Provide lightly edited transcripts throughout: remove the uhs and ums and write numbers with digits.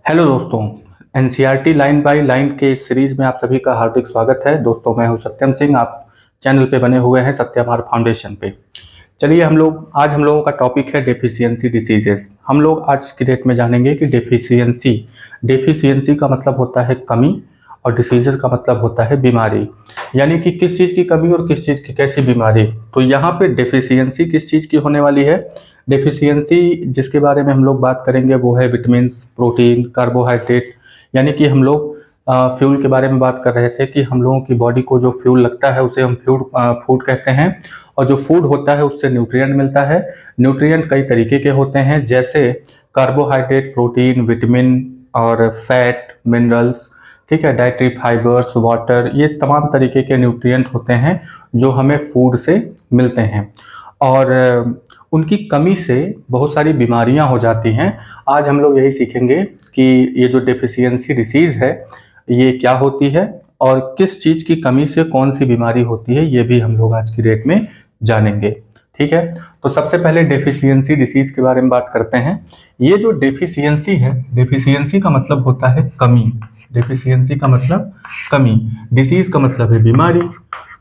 Hello दोस्तों, NCERT line by line के इस सीरीज में आप सभी का हार्दिक स्वागत है। दोस्तों, मैं हूं सत्यम सिंह। आप चैनल पे बने हुए हैं सत्यमार फाउंडेशन पे। चलिए, आज हम लोगों का टॉपिक है डेफिशिएंसी डिसीजेस। हम लोग आज की डेट में जानेंगे कि डेफिशिएंसी का मतलब होता है कमी और डिसीजेस का मतलब होता है बीमारी, यानी कि किस चीज़ की कमी और किस चीज़ की कैसी बीमारी। तो यहाँ पे डेफिशिएंसी किस चीज़ की होने वाली है? डेफिशिएंसी जिसके बारे में हम लोग बात करेंगे वो है विटामिन्स, प्रोटीन, कार्बोहाइड्रेट। यानी कि हम लोग फ्यूल के बारे में बात कर रहे थे कि हम लोगों की बॉडी को जो फ्यूल लगता है उसे हम फूड कहते हैं। और जो फूड होता है उससे न्यूट्रिएंट मिलता है। न्यूट्रिएंट कई तरीके के होते हैं, जैसे कार्बोहाइड्रेट, प्रोटीन, विटामिन और फैट, मिनरल्स, ठीक है, डाइटरी फाइबर्स, वाटर, ये तमाम तरीके के न्यूट्रिएंट होते हैं जो हमें फूड से मिलते हैं। और उनकी कमी से बहुत सारी बीमारियां हो जाती हैं। आज हम लोग यही सीखेंगे कि ये जो डेफिशिएंसी डिसीज़ है ये क्या होती है और किस चीज़ की कमी से कौन सी बीमारी होती है, ये भी हम लोग आज की डेट में जानेंगे। ठीक है, तो सबसे पहले डेफिशिएंसी डिसीज़ के बारे में बात करते हैं। ये जो डेफिशिएंसी है, डेफिशिएंसी का मतलब होता है कमी। डेफिशिएंसी का मतलब कमी, डिसीज़ का मतलब है बीमारी।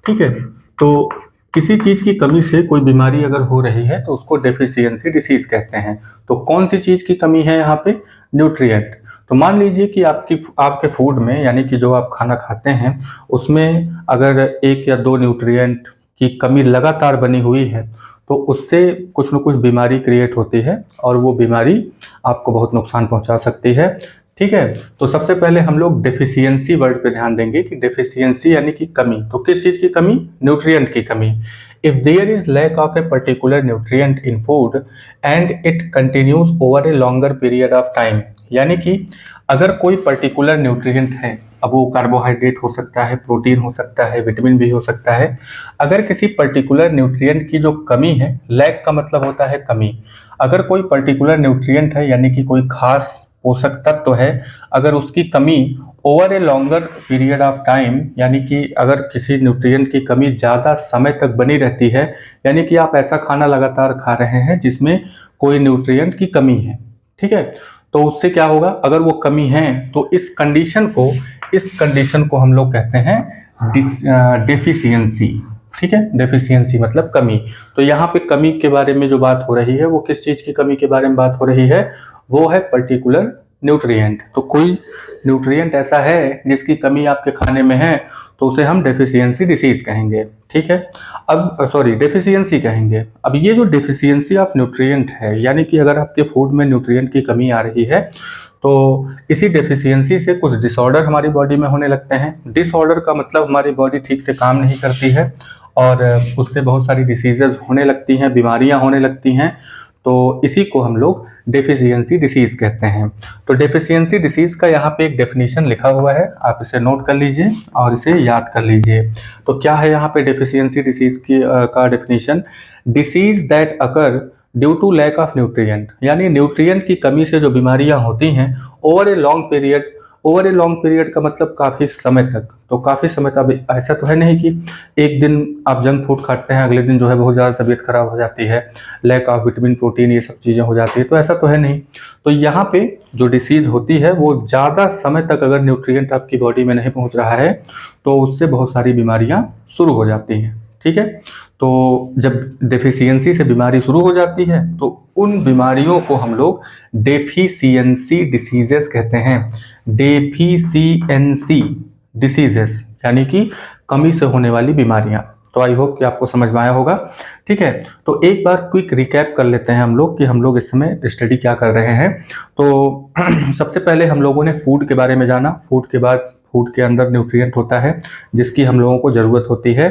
ठीक है, तो किसी चीज़ की कमी से कोई बीमारी अगर हो रही है तो उसको डेफिशिएंसी डिसीज़ कहते हैं। तो कौन सी चीज़ की कमी है यहाँ पे? न्यूट्रिएंट। तो मान लीजिए कि आपके फूड में, यानी कि जो आप खाना खाते हैं उसमें अगर एक या दो न्यूट्रिएंट की कमी लगातार बनी हुई है तो उससे कुछ न कुछ बीमारी क्रिएट होती है और वो बीमारी आपको बहुत नुकसान पहुंचा सकती है। ठीक है, तो सबसे पहले हम लोग डेफिशिएंसी वर्ड पे ध्यान देंगे कि डेफिशिएंसी यानी कि कमी। तो किस चीज़ की कमी? न्यूट्रिएंट की कमी। If there is lack of a particular nutrient in food and it continues over a longer period of time, यानी कि अगर कोई पर्टिकुलर न्यूट्रिएंट है, अब वो कार्बोहाइड्रेट हो सकता है, प्रोटीन हो सकता है, विटामिन भी हो सकता है। अगर किसी पर्टिकुलर न्यूट्रिएंट की जो कमी है, लैक का मतलब होता है कमी। अगर कोई पर्टिकुलर न्यूट्रिएंट है यानी कि कोई खास पोषक तत्व है, अगर उसकी कमी over a longer period of time, यानी कि अगर किसी न्यूट्रिएंट की कमी ज़्यादा समय तक बनी रहती है, यानी कि आप ऐसा खाना लगातार खा रहे हैं जिसमें कोई न्यूट्रिएंट की कमी है, ठीक है, तो उससे क्या होगा? अगर वो कमी है तो इस कंडीशन को हम लोग कहते हैं डेफिशिएंसी। ठीक है, डेफिशिएंसी मतलब कमी। तो यहाँ पे कमी के बारे में जो बात हो रही है वो किस चीज़ की कमी के बारे में बात हो रही है? वो है पर्टिकुलर न्यूट्रिएंट। तो कोई न्यूट्रिएंट ऐसा है जिसकी कमी आपके खाने में है तो उसे हम डेफिशिएंसी डिसीज कहेंगे। ठीक है, अब सॉरी, डेफिशिएंसी कहेंगे। अब ये जो डेफिशिएंसी ऑफ न्यूट्रिएंट है, यानी कि अगर आपके फूड में न्यूट्रिएंट की कमी आ रही है तो इसी डेफिशिएंसी से कुछ डिसऑर्डर हमारी बॉडी में होने लगते हैं। डिसऑर्डर का मतलब हमारी बॉडी ठीक से काम नहीं करती है और उससे बहुत सारी डिसीजेज होने लगती हैं, बीमारियां होने लगती हैं। तो इसी को हम लोग डेफिशिएंसी डिसीज कहते हैं। तो डेफिशिएंसी डिसीज का यहाँ पे एक डेफिनेशन लिखा हुआ है, आप इसे नोट कर लीजिए और इसे याद कर लीजिए। तो क्या है यहाँ पे डेफिशिएंसी डिसीज की का definition? Disease that occur due to lack of nutrient, यानी न्यूट्रिएंट की कमी से जो बीमारियां होती हैं over a long period. Over a long period का मतलब काफ़ी समय तक। तो काफ़ी समय तक, ऐसा तो है नहीं कि एक दिन आप जंक फूड खाते हैं अगले दिन जो है बहुत ज़्यादा तबीयत खराब हो जाती है, लैक ऑफ विटामिन, प्रोटीन, ये सब चीज़ें हो जाती है, तो ऐसा तो है नहीं। तो यहाँ पे जो डिसीज़ होती है वो ज़्यादा समय तक अगर न्यूट्रिएंट आपकी बॉडी में नहीं पहुँच रहा है तो उससे बहुत सारी बीमारियाँ शुरू हो जाती हैं। ठीक है, तो जब डेफिशिएंसी से बीमारी शुरू हो जाती है तो उन बीमारियों को हम लोग डेफिशिएंसी डिसीजेस कहते हैं। डेफिशिएंसी डिसीजेस यानी कि कमी से होने वाली बीमारियां। तो आई होप कि आपको समझ में आया होगा। ठीक है, तो एक बार क्विक रिकैप कर लेते हैं हम लोग कि हम लोग इस समय स्टडी क्या कर रहे हैं। तो सबसे पहले हम लोगों ने फूड के बारे में जाना। फूड के बाद फूड के अंदर न्यूट्रिएंट होता है जिसकी हम लोगों को ज़रूरत होती है।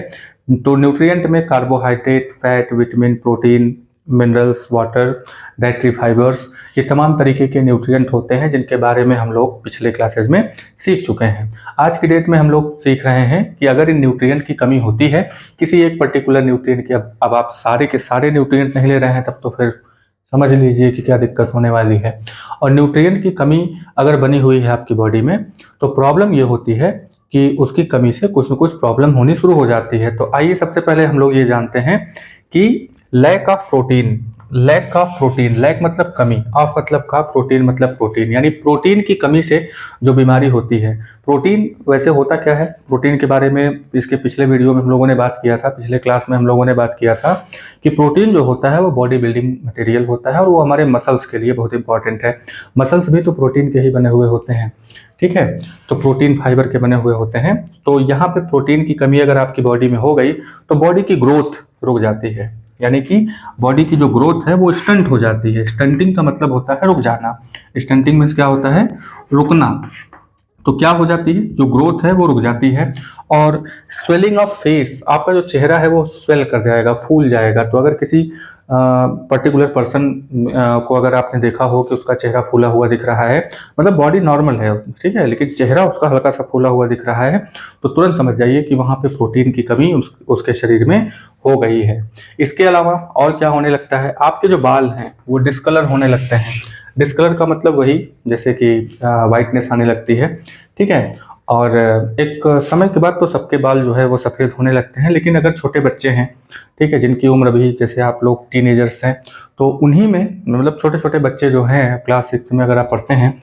तो न्यूट्रिएंट में carbohydrate, fat, vitamin, protein, minerals, water, dietary fibres, ये तमाम तरीके के न्यूट्रिएंट होते हैं जिनके बारे में हम लोग पिछले क्लासेस में सीख चुके हैं। आज की डेट में हम लोग सीख रहे हैं कि अगर इन न्यूट्रिएंट की कमी होती है, किसी एक पर्टिकुलर न्यूट्रिएंट की, अब आप सारे के सारे न्यूट्रिएंट नहीं ले रहे हैं, तब तो फिर समझ लीजिए कि क्या दिक्कत होने वाली है। और न्यूट्रिएंट की कमी अगर बनी हुई है आपकी बॉडी में तो प्रॉब्लम ये होती है कि उसकी कमी से कुछ न कुछ प्रॉब्लम होनी शुरू हो जाती है। तो आइए सबसे पहले हम लोग ये जानते हैं कि lack of protein, lack of protein, lack मतलब कमी, ऑफ मतलब का, प्रोटीन मतलब प्रोटीन, यानी प्रोटीन की कमी से जो बीमारी होती है। प्रोटीन वैसे होता क्या है, प्रोटीन के बारे में इसके पिछले वीडियो में हम लोगों ने बात किया था, पिछले क्लास में हम लोगों ने बात किया था कि प्रोटीन जो होता है वो बॉडी बिल्डिंग मटेरियल होता है और वो हमारे मसल्स के लिए बहुत इंपॉर्टेंट है। मसल्स भी तो प्रोटीन के ही बने हुए होते हैं, ठीक है, तो प्रोटीन फाइबर के बने हुए होते हैं। तो यहाँ पे प्रोटीन की कमी अगर आपकी बॉडी में हो गई तो बॉडी की ग्रोथ रुक जाती है, यानी कि बॉडी की जो ग्रोथ है वो स्टंट हो जाती है। स्टंटिंग का मतलब होता है रुक जाना। स्टंटिंग मीन्स क्या होता है, रुकना। तो क्या हो जाती है, जो ग्रोथ है वो रुक जाती है। और स्वेलिंग ऑफ फेस, आपका जो चेहरा है वो स्वेल कर जाएगा, फूल जाएगा। तो अगर किसी पर्टिकुलर पर्सन को अगर आपने देखा हो कि उसका चेहरा फूला हुआ दिख रहा है, मतलब बॉडी नॉर्मल है, ठीक है, लेकिन चेहरा उसका हल्का सा फूला हुआ दिख रहा है, तो तुरंत समझ जाइए कि वहाँ पे प्रोटीन की कमी उसके शरीर में हो गई है। इसके अलावा और क्या होने लगता है, आपके जो बाल हैं वो डिस्कलर होने लगते हैं। डिस्कलर का मतलब वही, जैसे कि वाइटनेस आने लगती है, ठीक है। और एक समय के बाद तो सबके बाल जो है वो सफ़ेद होने लगते हैं, लेकिन अगर छोटे बच्चे हैं, ठीक है, जिनकी उम्र भी, जैसे आप लोग टीनेजर्स हैं, तो उन्हीं में, मतलब छोटे छोटे बच्चे जो हैं क्लास 6 में अगर आप पढ़ते हैं,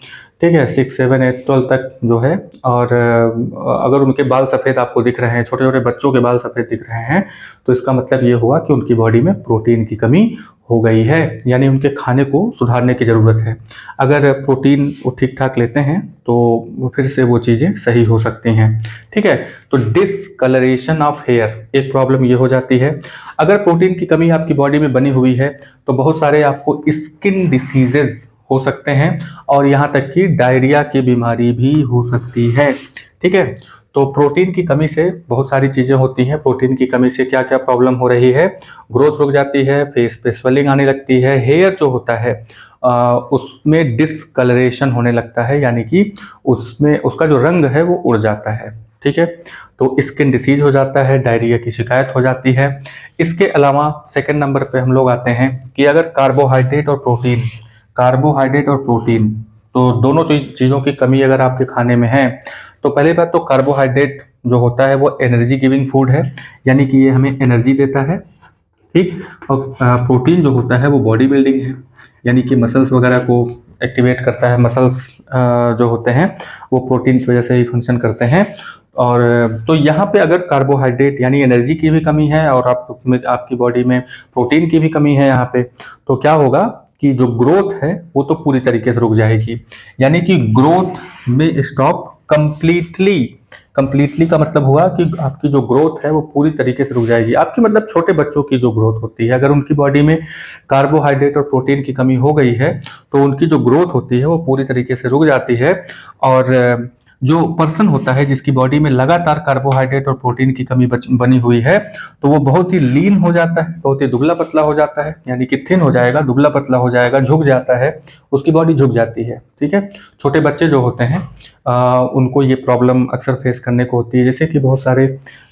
ठीक है, 6, 7, 8, 12 तक जो है, और अगर उनके बाल सफ़ेद आपको दिख रहे हैं, छोटे छोटे बच्चों के बाल सफ़ेद दिख रहे हैं, तो इसका मतलब ये हुआ कि उनकी बॉडी में प्रोटीन की कमी हो गई है, यानी उनके खाने को सुधारने की ज़रूरत है। अगर प्रोटीन वो ठीक ठाक लेते हैं तो वो फिर से वो चीज़ें सही हो सकती हैं, ठीक है। तो डिसकलरेशन ऑफ हेयर एक प्रॉब्लम ये हो जाती है। अगर प्रोटीन की कमी आपकी बॉडी में बनी हुई है तो बहुत सारे आपको स्किन डिसीजेज हो सकते हैं, और यहाँ तक कि डायरिया की बीमारी भी हो सकती है, ठीक है। तो प्रोटीन की कमी से बहुत सारी चीज़ें होती हैं। प्रोटीन की कमी से क्या क्या प्रॉब्लम हो रही है, ग्रोथ रुक जाती है, फेस पे स्वेलिंग आने लगती है, हेयर जो होता है उसमें डिसकलरेशन होने लगता है, यानी कि उसमें उसका जो रंग है वो उड़ जाता है, ठीक है। तो स्किन डिसीज हो जाता है, डायरिया की शिकायत हो जाती है। इसके अलावा सेकंड नंबर पे हम लोग आते हैं कि अगर कार्बोहाइड्रेट और प्रोटीन, कार्बोहाइड्रेट और प्रोटीन, तो दोनों चीज़ों की कमी अगर आपके खाने में है, तो पहली बात तो कार्बोहाइड्रेट जो होता है वो एनर्जी गिविंग फूड है, यानी कि ये हमें एनर्जी देता है, ठीक। और प्रोटीन जो होता है वो बॉडी बिल्डिंग है, यानी कि मसल्स वगैरह को एक्टिवेट करता है। मसल्स जो होते हैं वो प्रोटीन की वजह से ही फंक्शन करते हैं। और तो यहाँ पे अगर कार्बोहाइड्रेट यानी एनर्जी की भी कमी है और आपकी बॉडी में प्रोटीन की भी कमी है यहाँ पे, तो क्या होगा कि जो ग्रोथ है वो तो पूरी तरीके से रुक जाएगी, यानी कि ग्रोथ में स्टॉप कंप्लीटली। कंप्लीटली का मतलब हुआ कि आपकी जो ग्रोथ है वो पूरी तरीके से रुक जाएगी। आपकी मतलब छोटे बच्चों की जो ग्रोथ होती है, अगर उनकी बॉडी में कार्बोहाइड्रेट और प्रोटीन की कमी हो गई है तो उनकी जो ग्रोथ होती है वो पूरी तरीके से रुक जाती है। और जो पर्सन होता है जिसकी बॉडी में लगातार कार्बोहाइड्रेट और प्रोटीन की कमी बनी हुई है, तो वो बहुत ही लीन हो जाता है, बहुत ही दुबला पतला हो जाता है, यानी कि थिन हो जाएगा, दुबला पतला हो जाएगा, झुक जाता है, उसकी बॉडी झुक जाती है, ठीक है। छोटे बच्चे जो होते हैं उनको ये प्रॉब्लम अक्सर फेस करने को होती है, जैसे कि बहुत सारे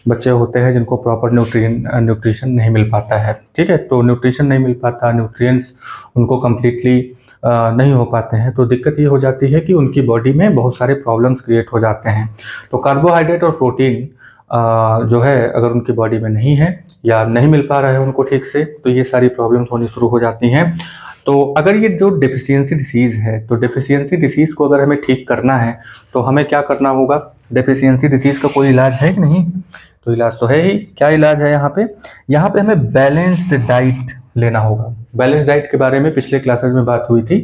बच्चे होते हैं जिनको प्रॉपर न्यूट्रिशन नहीं मिल पाता है, ठीक है। तो न्यूट्रिशन नहीं मिल पाता, न्यूट्रिएंट्स उनको कम्प्लीटली नहीं हो पाते हैं, तो दिक्कत ये हो जाती है कि उनकी बॉडी में बहुत सारे प्रॉब्लम्स क्रिएट हो जाते हैं। तो कार्बोहाइड्रेट और प्रोटीन जो है अगर उनकी बॉडी में नहीं है या नहीं मिल पा रहा है उनको ठीक से, तो ये सारी प्रॉब्लम्स होनी शुरू हो जाती हैं। तो अगर ये जो डेफिशिएंसी डिसीज़ है, तो डेफिशिएंसी डिसीज़ को अगर हमें ठीक करना है तो हमें क्या करना होगा, डेफिशिएंसी डिसीज़ का कोई इलाज है कि नहीं, तो इलाज तो है ही। क्या इलाज है यहाँ पे, यहाँ पे हमें बैलेंस्ड डाइट लेना होगा। बैलेंस डाइट के बारे में पिछले क्लासेस में बात हुई थी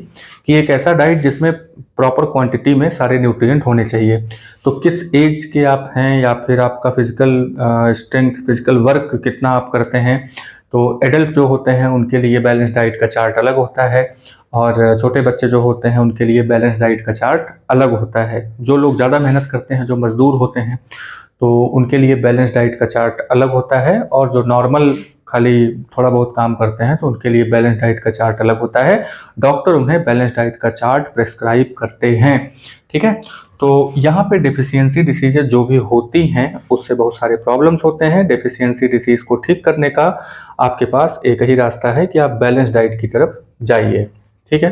कि एक ऐसा डाइट जिसमें प्रॉपर क्वांटिटी में सारे न्यूट्रिएंट होने चाहिए। तो किस एज के आप हैं या फिर आपका फिजिकल स्ट्रेंथ, फिजिकल वर्क कितना आप करते हैं, तो एडल्ट जो होते हैं उनके लिए बैलेंस डाइट का चार्ट अलग होता है, और छोटे बच्चे जो होते हैं उनके लिए बैलेंस डाइट का चार्ट अलग होता है। जो लोग ज़्यादा मेहनत करते हैं, जो मजदूर होते हैं, तो उनके लिए बैलेंस डाइट का चार्ट अलग होता है, और जो नॉर्मल खाली थोड़ा बहुत काम करते हैं तो उनके लिए बैलेंस डाइट का चार्ट अलग होता है। डॉक्टर उन्हें बैलेंस डाइट का चार्ट प्रेस्क्राइब करते हैं, ठीक है। तो यहाँ पे डेफिशिएंसी डिसीजेज जो भी होती हैं उससे बहुत सारे प्रॉब्लम्स होते हैं। डेफिशिएंसी डिसीज को ठीक करने का आपके पास एक ही रास्ता है कि आप बैलेंस डाइट की तरफ जाइए, ठीक है।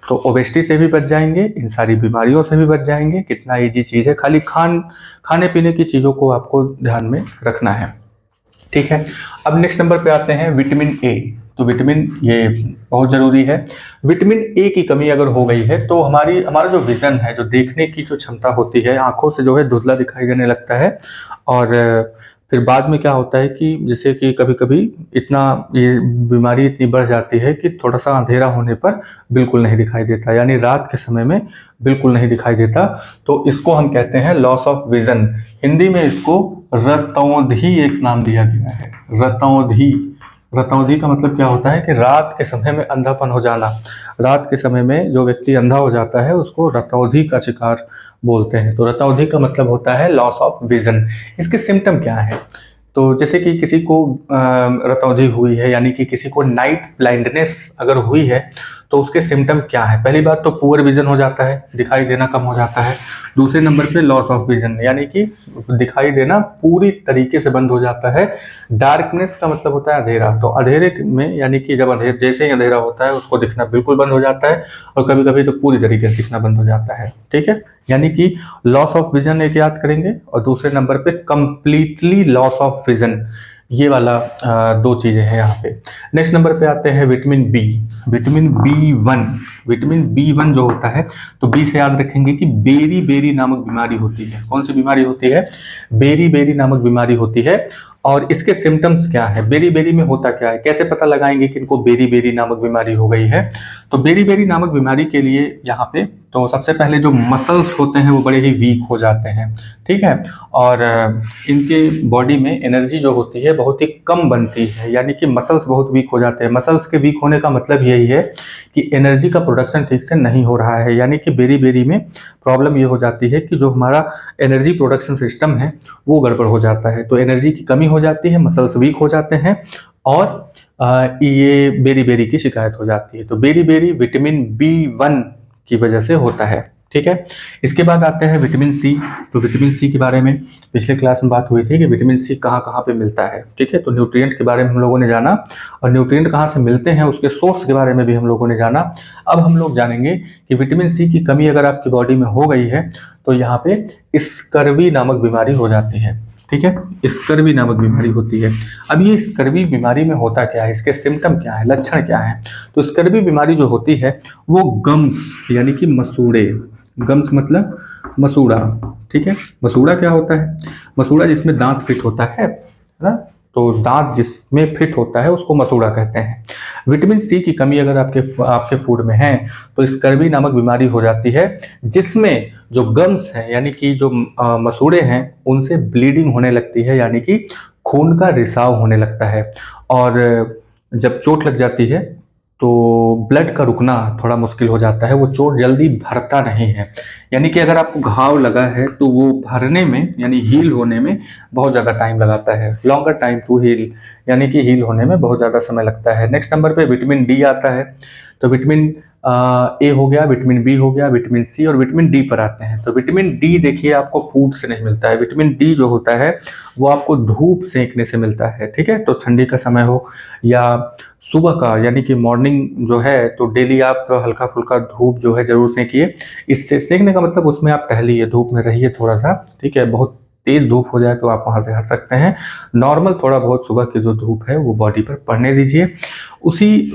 तो ओबेसिटी से भी बच जाएंगे, इन सारी बीमारियों से भी बच जाएंगे। कितना इजी चीज़ है, खाली खाने पीने की चीज़ों को आपको ध्यान में रखना है, ठीक है। अब नेक्स्ट नंबर पे आते हैं विटामिन ए। तो विटामिन ये बहुत ज़रूरी है। विटामिन ए की कमी अगर हो गई है तो हमारा जो विज़न है, जो देखने की जो क्षमता होती है, आँखों से जो है धुंधला दिखाई देने लगता है। और फिर बाद में क्या होता है कि जैसे कि कभी-कभी इतना ये बीमारी इतनी बढ़ जाती है कि थोड़ा-सा अंधेरा होने पर बिल्कुल नहीं दिखाई देता, यानी रात के समय में बिल्कुल नहीं दिखाई देता। तो इसको हम कहते हैं लॉस ऑफ विज़न। हिंदी में इसको रतौंधी एक नाम दिया गया है, रतौंधी। रतौंधी का मतलब क्या होता है कि रात के समय में अंधापन हो जाना। रात के समय में जो व्यक्ति अंधा हो जाता है उसको रतौंधी का शिकार बोलते हैं। तो रतौंधी का मतलब होता है लॉस ऑफ विजन। इसके सिम्टम क्या है? तो जैसे कि किसी को रतौंधी हुई है, यानी कि किसी को नाइट ब्लाइंडनेस अगर हुई है, तो उसके सिम्टम क्या है? पहली बात तो पुअर विजन हो जाता है, दिखाई देना कम हो जाता है। दूसरे नंबर पे लॉस ऑफ विजन, यानी कि दिखाई देना पूरी तरीके से बंद हो जाता है। डार्कनेस का मतलब होता है अंधेरा, तो अंधेरे में यानी कि जब जैसे ही अंधेरा होता है उसको दिखना बिल्कुल बंद हो जाता है, और कभी कभी तो पूरी तरीके से दिखना बंद हो जाता है। ठीक है, यानी कि लॉस ऑफ विजन एक याद करेंगे, और दूसरे नंबर पे कंप्लीटली लॉस ऑफ विजन, ये वाला दो चीज़ें हैं यहाँ पे। नेक्स्ट नंबर पे आते हैं vitamin B. Vitamin B1, vitamin B1 जो होता है, तो बी से याद रखेंगे कि बेरी बेरी नामक बीमारी होती है। कौन सी बीमारी होती है? बेरी बेरी नामक बीमारी होती है। और इसके सिम्टम्स क्या है? बेरी बेरी में होता क्या है? कैसे पता लगाएंगे कि इनको बेरी बेरी नामक बीमारी हो गई है? तो बेरी बेरी नामक बीमारी के लिए यहाँ पे तो सबसे पहले जो मसल्स होते हैं वो बड़े ही वीक हो जाते हैं। ठीक है, और इनके बॉडी में एनर्जी जो होती है बहुत ही कम बनती है, यानी कि मसल्स बहुत वीक हो जाते हैं। मसल्स के वीक होने का मतलब यही है कि एनर्जी का प्रोडक्शन ठीक से नहीं हो रहा है, यानी कि बेरी बेरी में प्रॉब्लम ये हो जाती है कि जो हमारा एनर्जी प्रोडक्शन सिस्टम है वो गड़बड़ हो जाता है। तो एनर्जी की कमी हो जाती है, मसल्स वीक हो जाते हैं, और ये बेरी बेरी की शिकायत हो जाती है। तो बेरी बेरी विटामिन B1 की वजह से होता है। ठीक है, इसके बाद आते हैं विटामिन सी। तो विटामिन सी के बारे में पिछले क्लास में बात हुई थी कि विटामिन सी कहाँ कहाँ पे मिलता है। ठीक है, तो न्यूट्रिएंट के बारे में हम लोगों ने जाना, और न्यूट्रिएंट कहाँ से मिलते हैं उसके सोर्स के बारे में भी हम लोगों ने जाना। अब हम लोग जानेंगे कि विटामिन सी की कमी अगर आपकी बॉडी में हो गई है तो यहाँ पे स्कर्वी नामक बीमारी हो जाती है। ठीक है, स्कर्वी नामक बीमारी होती है। अब ये स्कर्वी बीमारी में होता क्या है, इसके सिम्टम क्या है, लक्षण क्या है? तो स्कर्वी बीमारी जो होती है वो गम्स यानी कि मसूड़े, गम्स मतलब मसूड़ा। ठीक है, मसूड़ा क्या होता है? मसूड़ा जिसमें दांत फिट होता है ना, तो दांत जिसमें फिट होता है उसको मसूड़ा कहते हैं। विटामिन सी की कमी अगर आपके फूड में है तो स्कर्वी नामक बीमारी हो जाती है, जिसमें जो गम्स हैं यानी कि जो मसूड़े हैं उनसे ब्लीडिंग होने लगती है, यानी कि खून का रिसाव होने लगता है। और जब चोट लग जाती है तो ब्लड का रुकना थोड़ा मुश्किल हो जाता है, वो चोट जल्दी भरता नहीं है। यानी कि अगर आपको घाव लगा है तो वो भरने में यानी हील होने में बहुत ज़्यादा टाइम लगाता है, लॉन्गर टाइम टू हील, यानी कि हील होने में बहुत ज़्यादा समय लगता है। नेक्स्ट नंबर पे विटामिन डी आता है। तो विटामिन ए हो गया, विटामिन बी हो गया, विटामिन सी और विटामिन डी पर आते हैं। तो विटामिन डी देखिए आपको फूड से नहीं मिलता है। विटामिन डी जो होता है वो आपको धूप सेंकने से मिलता है। ठीक है, तो ठंडी का समय हो या सुबह का, यानी कि मॉर्निंग जो है, तो डेली आप हल्का फुल्का धूप जो है जरूर सेंकिए। इससे सेंकने का मतलब उसमें आप टहलिए, धूप में रहिए थोड़ा सा। ठीक है, बहुत तेज धूप हो जाए तो आप वहाँ से हट सकते हैं। नॉर्मल थोड़ा बहुत सुबह की जो धूप है वो बॉडी पर पड़ने दीजिए। उसी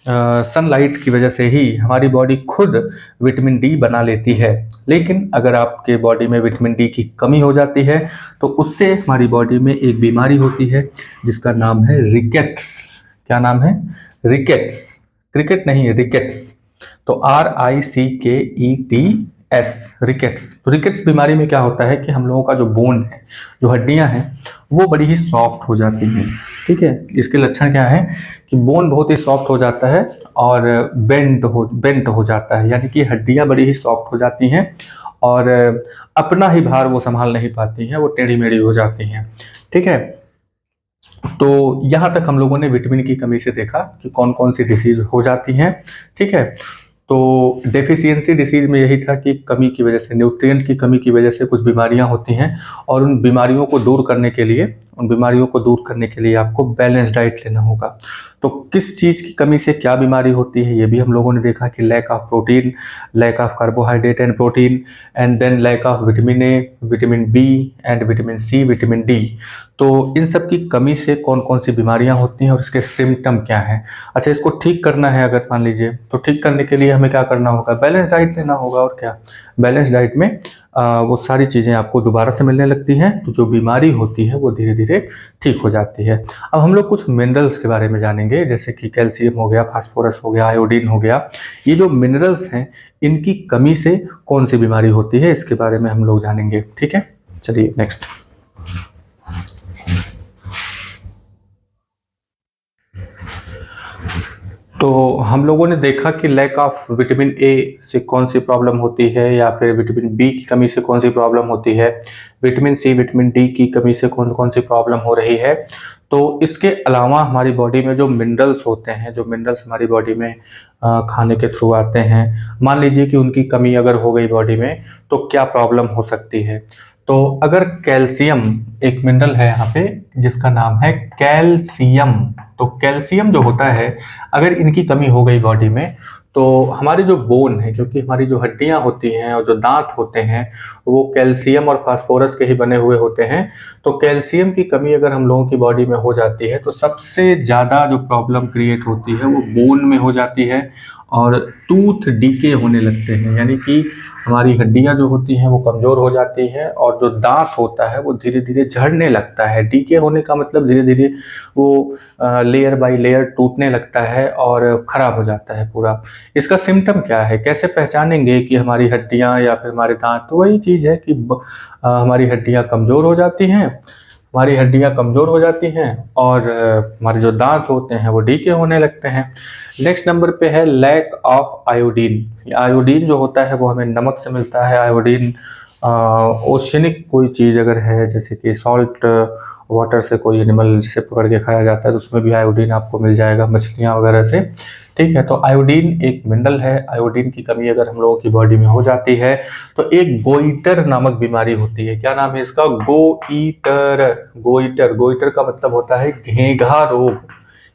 सनलाइट की वजह से ही हमारी बॉडी खुद विटामिन डी बना लेती है। लेकिन अगर आपके बॉडी में विटामिन डी की कमी हो जाती है तो उससे हमारी बॉडी में एक बीमारी होती है जिसका नाम है रिकेट्स। क्या नाम है? रिकेट्स। क्रिकेट नहीं है, रिकेट्स। तो RICKETS, रिकेट्स। तो रिकेट्स बीमारी में क्या होता है कि हम लोगों का जो बोन है, जो हड्डियां हैं, वो बड़ी ही सॉफ्ट हो जाती हैं। ठीक है, इसके लक्षण क्या है कि बोन बहुत ही सॉफ्ट हो जाता है और बेंट हो जाता है, यानी कि हड्डियां बड़ी ही सॉफ्ट हो जाती हैं और अपना ही भार वो संभाल नहीं पाती हैं, वो टेढ़ी मेढ़ी हो जाती हैं। ठीक है, तो यहाँ तक हम लोगों ने विटामिन की कमी से देखा कि कौन कौन सी डिसीज हो जाती हैं। ठीक है, तो डेफिशिएंसी डिसीज में यही था कि कमी की वजह से, न्यूट्रिएंट की कमी की वजह से कुछ बीमारियां होती हैं, और उन बीमारियों को दूर करने के लिए उन बीमारियों को दूर करने के लिए आपको बैलेंस डाइट लेना होगा। तो किस चीज़ की कमी से क्या बीमारी होती है ये भी हम लोगों ने देखा कि lack of protein, lack of carbohydrate and protein, and then lack of vitamin A, vitamin B and vitamin C, vitamin D. तो इन सब की कमी से कौन कौन सी बीमारियां होती हैं और इसके सिम्टम क्या हैं। अच्छा, इसको ठीक करना है अगर मान लीजिए, तो ठीक करने के लिए हमें क्या करना होगा, बैलेंस डाइट लेना होगा। और क्या, बैलेंस डाइट में वो सारी चीज़ें आपको दोबारा से मिलने लगती हैं, तो जो बीमारी होती है वो धीरे धीरे ठीक हो जाती है। अब हम लोग कुछ मिनरल्स के बारे में जानेंगे, जैसे कि कैल्शियम हो गया, फास्फोरस हो गया, आयोडीन हो गया। ये जो मिनरल्स हैं इनकी कमी से कौन सी बीमारी होती है इसके बारे में हम लोग जानेंगे। ठीक है, चलिए नेक्स्ट। तो हम लोगों ने देखा कि लैक ऑफ विटामिन ए से कौन सी प्रॉब्लम होती है, या फिर विटामिन बी की कमी से कौन सी प्रॉब्लम होती है, विटामिन सी, विटामिन डी की कमी से कौन कौन सी प्रॉब्लम हो रही है। तो इसके अलावा हमारी बॉडी में जो मिनरल्स होते हैं, जो मिनरल्स हमारी बॉडी में खाने के थ्रू आते हैं, मान लीजिए कि उनकी कमी अगर हो गई बॉडी में तो क्या प्रॉब्लम हो सकती है। तो अगर कैल्शियम, एक मिनरल है यहाँ पे जिसका नाम है कैल्शियम, तो कैल्शियम जो होता है अगर इनकी कमी हो गई बॉडी में, तो हमारी जो बोन है, क्योंकि हमारी जो हड्डियां होती हैं और जो दांत होते हैं वो कैल्शियम और फास्फोरस के ही बने हुए होते हैं। तो कैल्शियम की कमी अगर हम लोगों की बॉडी में हो जाती है तो सबसे ज़्यादा जो प्रॉब्लम क्रिएट होती है वो बोन में हो जाती है और टूथ डीके होने लगते हैं, यानी कि हमारी हड्डियां जो होती हैं वो कमज़ोर हो जाती हैं और जो दांत होता है वो धीरे धीरे झड़ने लगता है। डीके होने का मतलब धीरे धीरे वो लेयर बाय लेयर टूटने लगता है और ख़राब हो जाता है पूरा। इसका सिम्टम क्या है, कैसे पहचानेंगे कि हमारी हड्डियां या फिर हमारे दांत, तो वही चीज़ है कि हमारी हड्डियां कमज़ोर हो जाती हैं, हमारी हड्डियां कमज़ोर हो जाती हैं और हमारे जो दांत होते हैं वो डीके होने लगते हैं। नेक्स्ट नंबर पे है लैक ऑफ आयोडीन। आयोडीन जो होता है वो हमें नमक से मिलता है। आयोडीन ओशनिक कोई चीज़ अगर है, जैसे कि सॉल्ट वाटर से कोई एनिमल जिसे पकड़ के खाया जाता है तो उसमें भी आयोडीन आपको मिल जाएगा, मछलियाँ वगैरह से। ठीक है, तो आयोडीन एक मिनरल है। आयोडीन की कमी अगर हम लोगों की बॉडी में हो जाती है तो एक गोइटर नामक बीमारी होती है। क्या नाम है इसका, गोइटर। गोइटर, गोइटर का मतलब होता है घेंघा रोग,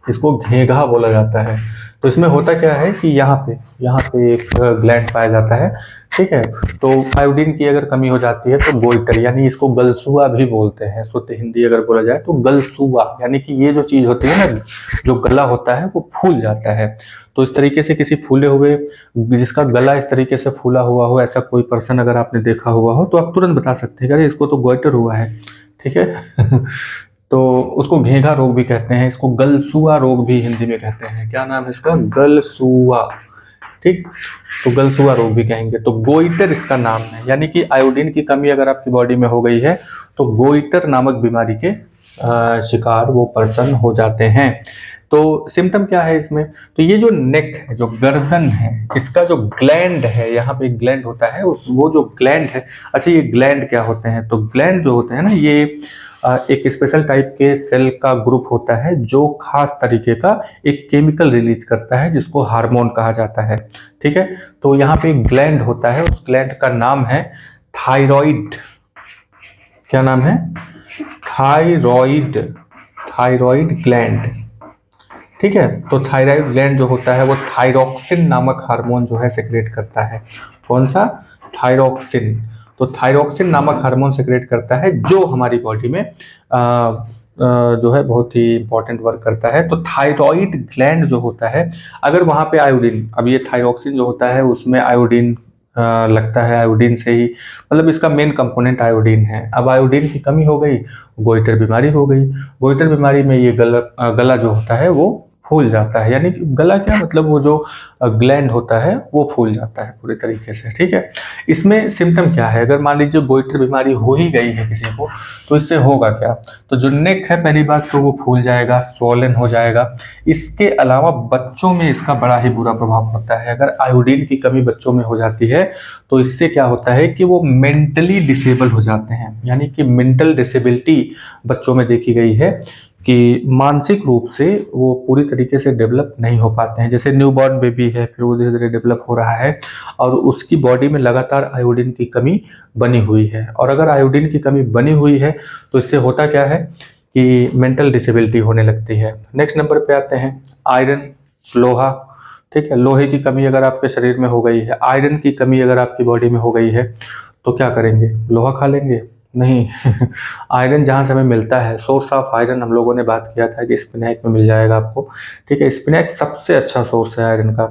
इसको घेंघा बोला जाता है। तो इसमें होता क्या है कि यहाँ पे एक ग्लैंड पाया जाता है। ठीक है, तो आयोडीन की अगर कमी हो जाती है तो गोइटर, यानी इसको गलसुआ भी बोलते हैं, शुद्ध हिंदी अगर बोला जाए तो गलसुआ, यानी कि ये जो चीज़ होती है ना, जो गला होता है वो फूल जाता है। तो इस तरीके से किसी फूले हुए, जिसका गला इस तरीके से फूला हुआ हो, ऐसा कोई पर्सन अगर आपने देखा हुआ हो तो आप तुरंत बता सकते हैं कि अरे इसको तो गोइटर हुआ है। ठीक है तो उसको घेंघा रोग भी कहते हैं, इसको गलसुआ रोग भी हिंदी में कहते हैं। क्या नाम है इसका, गलसुआ। ठीक, तो गलसुआ रोग भी कहेंगे। तो गोइटर इसका नाम है, यानी कि आयोडीन की कमी अगर आपकी बॉडी में हो गई है तो गोइटर नामक बीमारी के शिकार वो पर्सन हो जाते हैं। तो सिम्टम क्या है इसमें, तो ये जो नेक है, जो गर्दन है, इसका जो ग्लैंड है, यहाँ पे ग्लैंड होता है, उस वो जो ग्लैंड है, अच्छा ये ग्लैंड क्या होते हैं, तो ग्लैंड जो होते हैं ना, ये एक स्पेशल टाइप के सेल का ग्रुप होता है जो खास तरीके का एक केमिकल रिलीज करता है जिसको हार्मोन कहा जाता है। ठीक है, तो यहाँ पे एक ग्लैंड होता है, उस ग्लैंड का नाम है थायराइड। क्या नाम है, थायराइड, थायराइड ग्लैंड। ठीक है, तो थायराइड ग्लैंड जो होता है वो थायरोक्सिन नामक हार्मोन जो है सेक्रेट करता है। कौन सा, थायरोक्सिन। तो थायरोक्सिन नामक हार्मोन सेक्रेट करता है जो हमारी बॉडी में जो है बहुत ही इंपॉर्टेंट वर्क करता है। तो थायराइड ग्लैंड जो होता है, अगर वहाँ पे आयोडीन, अब ये थायरोक्सिन जो होता है उसमें आयोडीन लगता है, आयोडीन से ही, मतलब इसका मेन कंपोनेंट आयोडीन है। अब आयोडीन की कमी हो गई, गोइटर बीमारी हो गई। गोइटर बीमारी में ये गला जो होता है वो फूल जाता है, यानी कि गला क्या मतलब, वो जो ग्लैंड होता है वो फूल जाता है पूरे तरीके से। ठीक है, इसमें सिम्टम क्या है, अगर मान लीजिए गोइटर बीमारी हो ही गई है किसी को तो इससे होगा क्या, तो जो नेक है पहली बात तो वो फूल जाएगा, स्वॉलन हो जाएगा। इसके अलावा बच्चों में इसका बड़ा ही बुरा प्रभाव पड़ता है। अगर आयोडीन की कमी बच्चों में हो जाती है तो इससे क्या होता है कि वो मेंटली डिसेबल हो जाते हैं, यानी कि मेंटल डिसेबिलिटी बच्चों में देखी गई है कि मानसिक रूप से वो पूरी तरीके से डेवलप नहीं हो पाते हैं। जैसे न्यूबॉर्न बेबी है, फिर वो धीरे धीरे डेवलप हो रहा है और उसकी बॉडी में लगातार आयोडीन की कमी बनी हुई है। और अगर आयोडीन की कमी बनी हुई है तो इससे होता क्या है कि मेंटल डिसेबिलिटी होने लगती है। नेक्स्ट नंबर पे आते हैं आयरन, लोहा। ठीक है, लोहे की कमी अगर आपके शरीर में हो गई है, आयरन की कमी अगर आपकी बॉडी में हो गई है, तो क्या करेंगे? लोहा खा लेंगे? नहीं। आयरन जहाँ से हमें मिलता है, सोर्स ऑफ आयरन हम लोगों ने बात किया था कि स्पिनैच में मिल जाएगा आपको। ठीक है, स्पिनैच सबसे अच्छा सोर्स है आयरन का।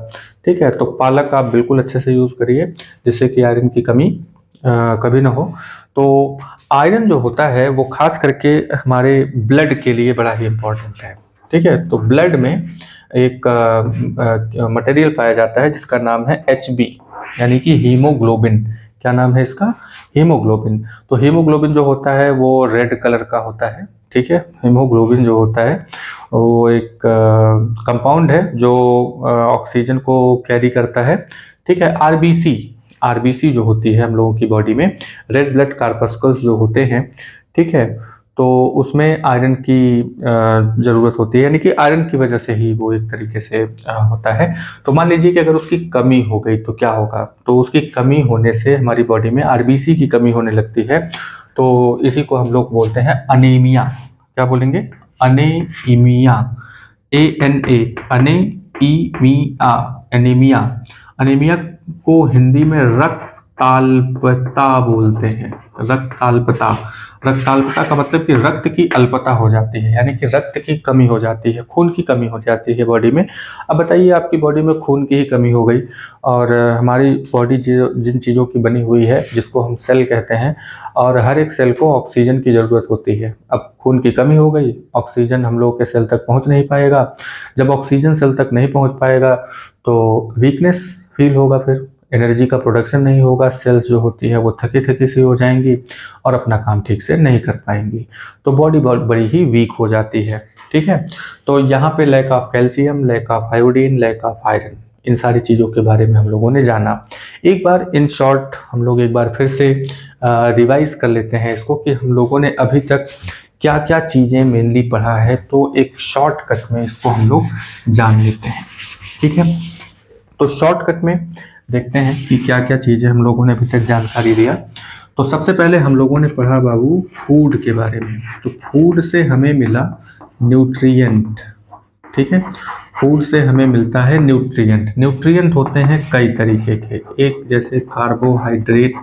ठीक है, तो पालक आप बिल्कुल अच्छे से यूज़ करिए जिससे कि आयरन की कमी कभी ना हो। तो आयरन जो होता है वो खास करके हमारे ब्लड के लिए बड़ा ही इम्पोर्टेंट है। ठीक है, तो ब्लड में एक मटेरियल पाया जाता है जिसका नाम है HB, यानी कि हीमोग्लोबिन। क्या नाम है इसका? हीमोग्लोबिन। तो हीमोग्लोबिन जो होता है वो रेड कलर का होता है। ठीक है, हीमोग्लोबिन जो होता है वो एक कंपाउंड है जो ऑक्सीजन को कैरी करता है। ठीक है, आरबीसी जो होती है हम लोगों की बॉडी में, रेड ब्लड कार्पस्कल्स जो होते हैं, ठीक है, तो उसमें आयरन की ज़रूरत होती है, यानी कि आयरन की वजह से ही वो एक तरीके से होता है। तो मान लीजिए कि अगर उसकी कमी हो गई तो क्या होगा? तो उसकी कमी होने से हमारी बॉडी में आरबीसी की कमी होने लगती है। तो इसी को हम लोग बोलते हैं अनीमिया। क्या बोलेंगे? Anaemia, ANA, anaemia, anaemia. Anaemia को हिंदी में रक्ताल्पता बोलते हैं। रक्ताल्पता, रक्ताल्पता का मतलब कि रक्त की अल्पता हो जाती है, यानी कि रक्त की कमी हो जाती है, खून की कमी हो जाती है बॉडी में। अब बताइए, आपकी बॉडी में खून की ही कमी हो गई, और हमारी बॉडी जिन चीज़ों की बनी हुई है जिसको हम सेल कहते हैं, और हर एक सेल को ऑक्सीजन की ज़रूरत होती है। अब खून की कमी हो गई, ऑक्सीजन हम लोग के सेल तक पहुंच नहीं पाएगा। जब ऑक्सीजन सेल तक नहीं पहुंच पाएगा तो वीकनेस फील होगा, फिर एनर्जी का प्रोडक्शन नहीं होगा, सेल्स जो होती है वो थकी थकी सी हो जाएंगी और अपना काम ठीक से नहीं कर पाएंगी। तो बॉडी बड़ी ही वीक हो जाती है। ठीक है, तो यहाँ पे lack of calcium, lack of iodine, lack of iron, इन सारी चीज़ों के बारे में हम लोगों ने जाना। एक बार इन शॉर्ट हम लोग एक बार फिर से रिवाइज कर लेते हैं इसको कि हम लोगों ने अभी तक क्या क्या चीज़ें मेनली पढ़ा है, तो एक शॉर्टकट में इसको हम लोग जान लेते हैं। ठीक है, तो शॉर्टकट में देखते हैं कि क्या क्या चीज़ें हम लोगों ने अभी तक जानकारी दिया। तो सबसे पहले हम लोगों ने पढ़ा बाबू फूड के बारे में। तो फूड से हमें मिला न्यूट्रिएंट। ठीक है, फूड से हमें मिलता है न्यूट्रिएंट। न्यूट्रिएंट होते हैं कई तरीके के, एक जैसे कार्बोहाइड्रेट,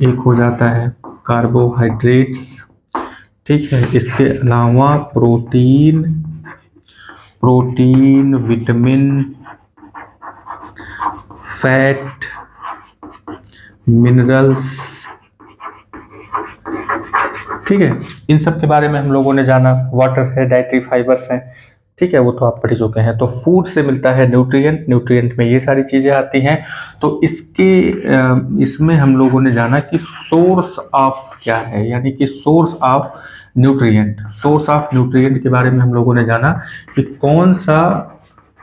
एक हो जाता है कार्बोहाइड्रेट्स। ठीक है, इसके अलावा प्रोटीन, विटामिन, फैट, मिनरल्स। ठीक है, इन सब के बारे में हम लोगों ने जाना। वाटर है, डाइटरी फाइबर्स हैं। ठीक है, वो तो आप पढ़ चुके हैं। तो फूड से मिलता है न्यूट्रिएंट, न्यूट्रिएंट में ये सारी चीज़ें आती हैं। तो इसमें हम लोगों ने जाना कि सोर्स ऑफ क्या है, यानी कि source of nutrient. Source of nutrient के बारे में हम लोगों ने जाना कि कौन सा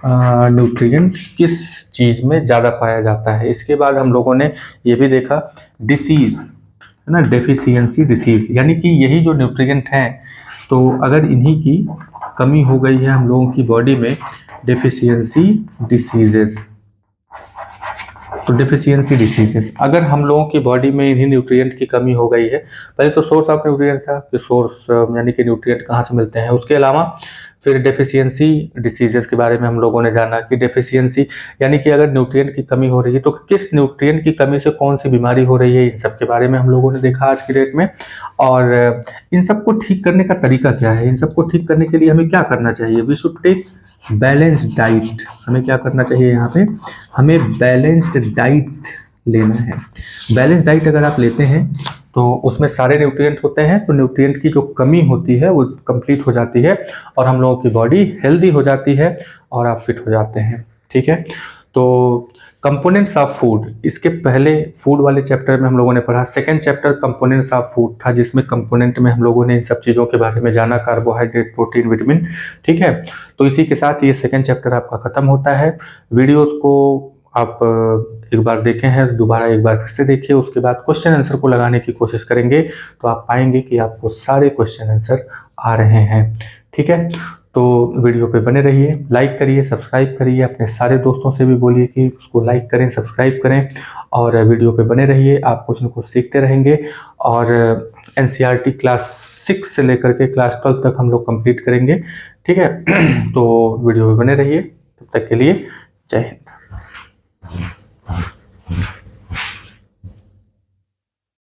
न्यूट्रिएंट किस चीज़ में ज़्यादा पाया जाता है। इसके बाद हम लोगों ने ये भी देखा डिसीज़, है ना, डेफिशिएंसी डिसीज़, यानी कि यही जो न्यूट्रिएंट हैं, तो अगर इन्हीं की कमी हो गई है हम लोगों की बॉडी में, डेफिशिएंसी डिसीजेस। तो डेफिशिएंसी डिसीजेस, अगर हम लोगों की बॉडी में इन्हीं न्यूट्रिएंट की कमी हो गई है, पहले तो सोर्स ऑफ न्यूट्रिएंट था कि सोर्स यानी कि न्यूट्रिएंट कहाँ से मिलते हैं, उसके अलावा फिर डेफिशिएंसी डिसीजेस के बारे में हम लोगों ने जाना कि डेफिशिएंसी यानी कि अगर न्यूट्रिएंट की कमी हो रही है तो किस न्यूट्रिएंट की कमी से कौन सी बीमारी हो रही है, इन सब के बारे में हम लोगों ने देखा आज की डेट में। और इन सबको ठीक करने का तरीका क्या है, इन सबको ठीक करने के लिए हमें क्या करना चाहिए? We should take balanced diet. हमें क्या करना चाहिए यहाँ पे? हमें बैलेंस्ड डाइट लेना है। बैलेंस डाइट अगर आप लेते हैं तो उसमें सारे न्यूट्रिएंट होते हैं, तो न्यूट्रिएंट की जो कमी होती है वो कंप्लीट हो जाती है और हम लोगों की बॉडी हेल्दी हो जाती है और आप फिट हो जाते हैं। ठीक है, तो कंपोनेंट्स ऑफ फूड, इसके पहले फूड वाले चैप्टर में हम लोगों ने पढ़ा। Second chapter components of food था, जिसमें कंपोनेंट में हम लोगों ने इन सब चीज़ों के बारे में जाना, कार्बोहाइड्रेट, प्रोटीन, विटामिन। ठीक है, तो इसी के साथ ये सेकंड चैप्टर आपका खत्म होता है। वीडियोस को आप एक बार देखे हैं, दोबारा एक बार फिर से देखिए, उसके बाद क्वेश्चन आंसर को लगाने की कोशिश करेंगे तो आप पाएंगे कि आपको सारे क्वेश्चन आंसर आ रहे हैं। ठीक है, तो वीडियो पे बने रहिए, लाइक करिए, सब्सक्राइब करिए, अपने सारे दोस्तों से भी बोलिए कि उसको लाइक करें, सब्सक्राइब करें और वीडियो पे बने रहिए। आप कुछ न कुछ सीखते रहेंगे और एनसीईआरटी क्लास 6 से लेकर के क्लास 12 तक हम लोग कंप्लीट करेंगे। ठीक है, तो वीडियो में बने रहिए। तब तक के लिए जय हिंद।